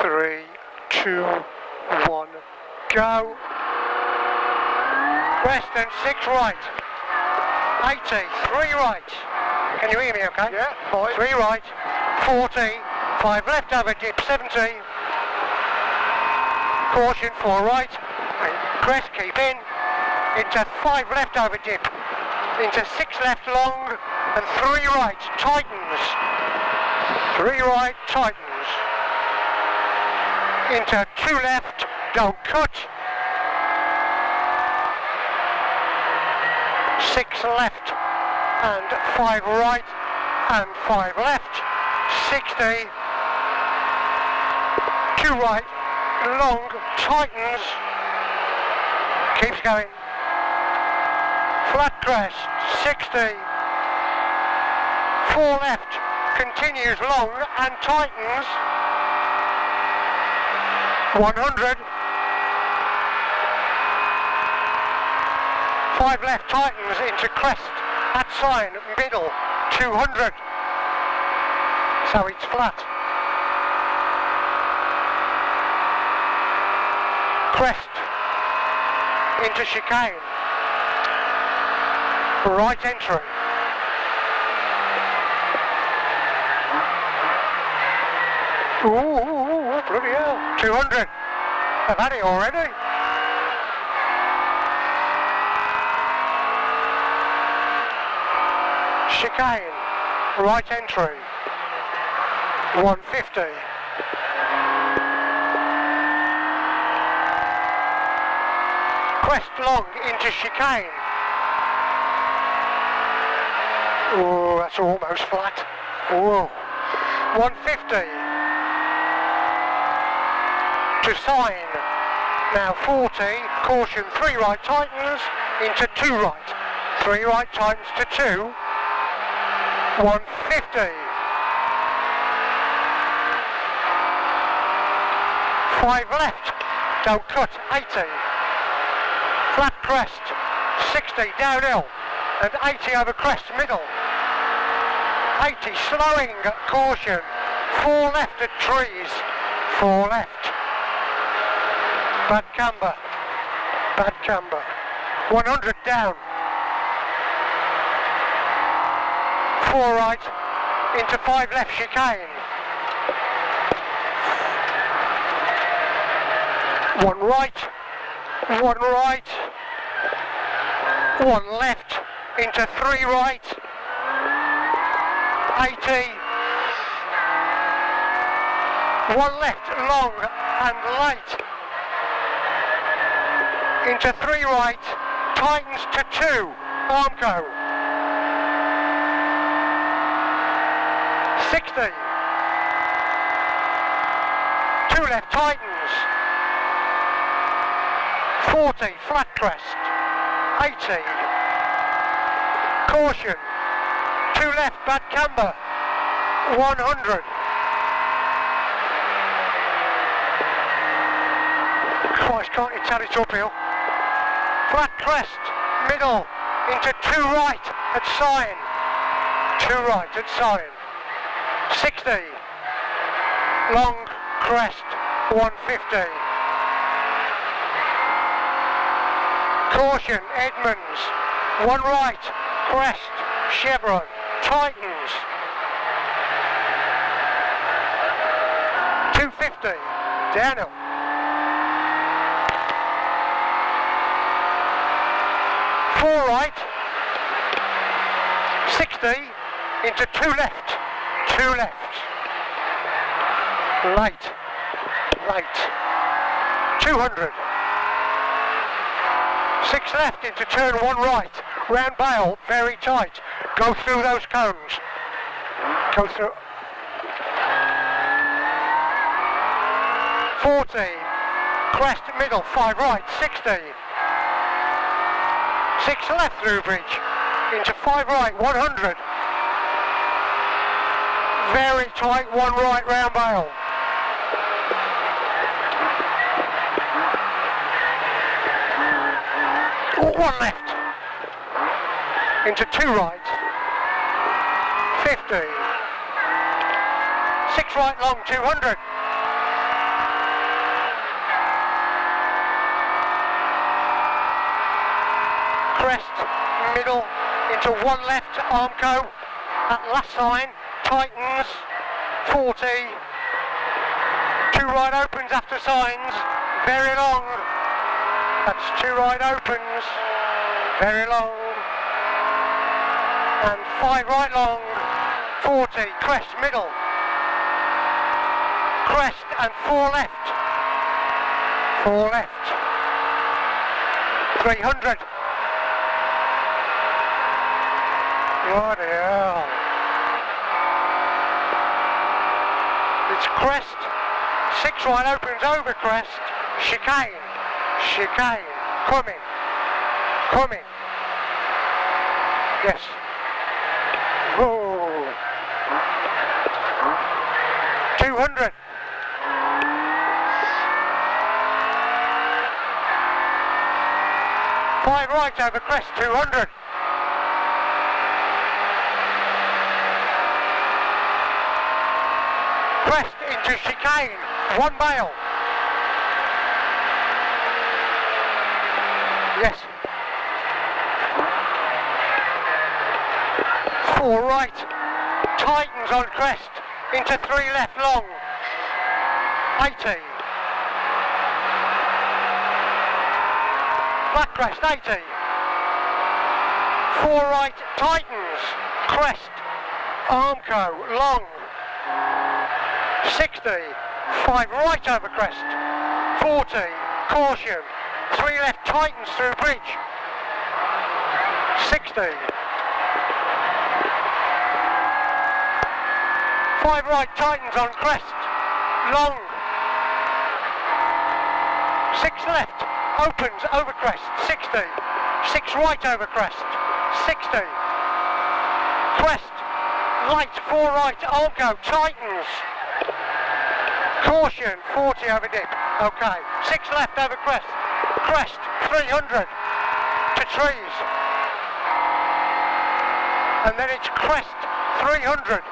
3, 2, 1, go. Crest and 6 right. 80, 3 right. Can you hear me okay? Yeah, fine. 3 right, 40, 5 left over dip, 70. Caution, 4 right. Crest, keep in. Into 5 left over dip. Into 6 left long and 3 right, tightens. 3 right, tightens. Into 2 left, don't cut. 6 left and 5 right and 5 left, 60, 2 right, long, tightens, keeps going, flat crest, 60, 4 left, continues long and tightens, 100, 5 left, tightens into crest, at sign, middle, 200, so it's flat. Crest, into chicane, right entry. Ooh, bloody hell, 200, I've had it already. Chicane, right entry, 150. Crest long into chicane. Oh, that's almost flat. Whoa. 150. To sign. Now 40, caution, 3 right tightens, into 2 right. 3 right tightens to 2. 150. 5 left, don't cut, 80. Flat crest, 60 downhill, and 80 over crest, middle. 80 slowing, caution, 4 left at trees, 4 left. Bad camber, 100 down. 4 right, into 5 left chicane. 1 right, 1 right, 1 left, into 3 right, 80, 1 left, long and light, into 3 right, tightens to 2, Armco. 60, 2 left, tightens, 40, flat crest, 80, caution, 2 left, bad camber, 100, Christ, can't you tell it's uphill, flat crest, middle, into 2 right, at sign, 2 right, at sign, 60, long crest, 150, caution, Edmonds, 1 right, crest, chevron, tightens, 250, downhill, 4 right, 60, into 2 left, 2 left, light, 200, 6 left into turn 1 right, round bale, very tight, go through those cones, go through, 40, crest middle, 5 right, 60, 6 left through bridge, into 5 right, 100, very tight, 1 right round bale. 1 left, into 2 right, 50, 6 right long, 200, crest, middle, into one left, Armco, at last sign, tightens, 40, two right opens after signs, very long, that's two right opens, very long, and five right long, 40, crest, middle, crest and four left, 300, bloody hell, it's crest, six right opens over crest, chicane, coming, yes, whoa, 200, five right over crest, 200, crest into chicane, one bail, yes, four right, tightens on crest, into three left long, 80, flat crest, 80, four right, tightens, crest, Armco, long, 60, five right over crest, 40, caution, three left, tightens through bridge, 60, five right, tightens on crest, long, six left, opens over crest, 60, six right over crest, 60, crest, light, four right, Armco, tightens, caution, 40 over dip, okay, six left over crest, 300 to trees, and then it's crest, 300,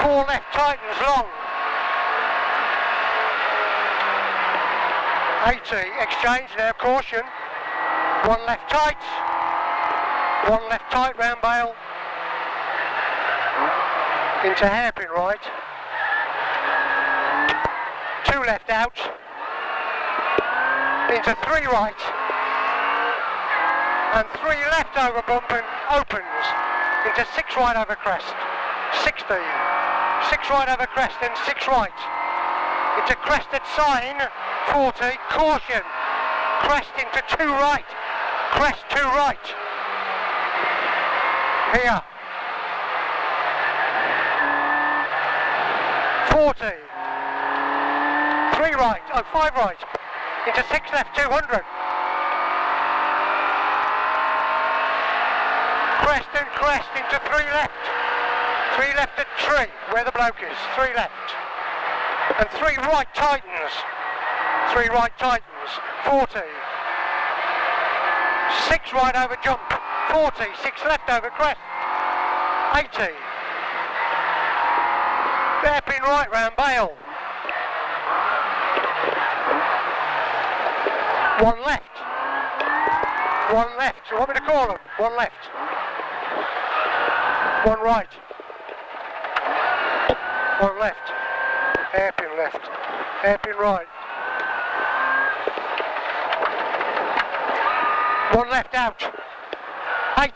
four left, tightens, long, 80, exchange now, caution, one left tight round bail, into hairpin right, two left out, into three right, and three left over bump and opens, into six right over crest, 60, six right over crest and six right, into crested sign, 40, caution, crest into two right, crest two right, here, 40, three right, oh five right, into six left, 200, crest and crest into three left at tree, where the bloke is, three left, and three right tightens, 40, six right over jump, 40, six left over crest, 80, hairpin right round bail, one left, you want me to call them? One left, one right, one left, hairpin left, hairpin right, one left out, 80,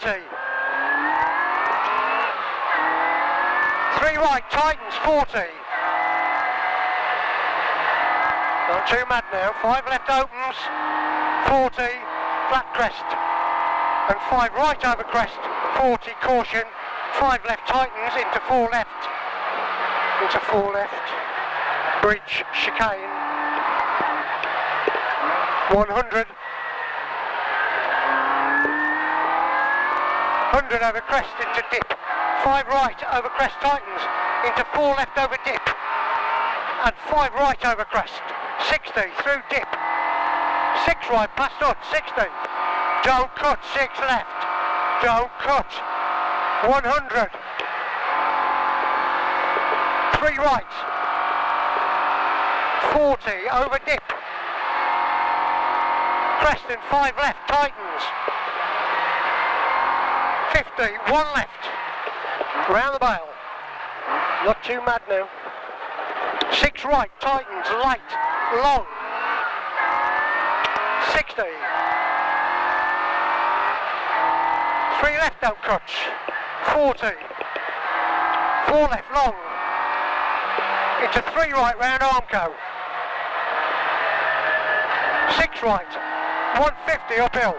three right, tightens, 40, not too mad now, five left opens, 40, flat crest, and five right over crest, 40, caution, five left tightens, into four left, bridge, chicane, 100, 100 over crest into dip, five right over crest tightens, into four left over dip, and five right over crest, 60 through dip, six right past on, 60, don't cut, six left, don't cut, 100, 3 right. 40 over dip. Crest and 5 left, tightens. 50, 1 left. Round the bail. Not too mad now. 6 right, tightens, light, long. 60. 3 left, don't cuts. 40. 4 left, long. Into 3 right round Armco. 6 right. 150 uphill.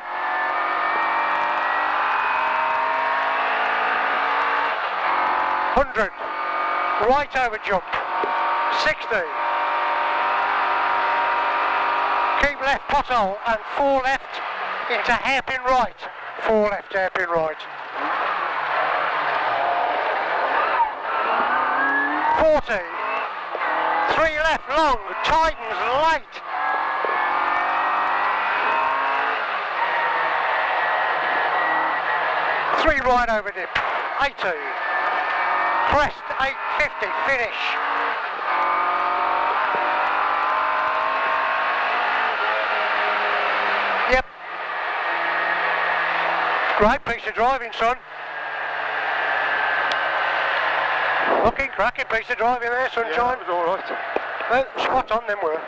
100. Right over jump. 60. Keep left pothole and 4 left into hairpin right. 4 left, hairpin right. 40. 3 left, long, tightens, light. 3 right over dip. 80. Crest, 850, finish. Yep. Great piece of driving, son. Looking cracking piece of driving there, sunshine. Yeah, that was all right. Spot on them were.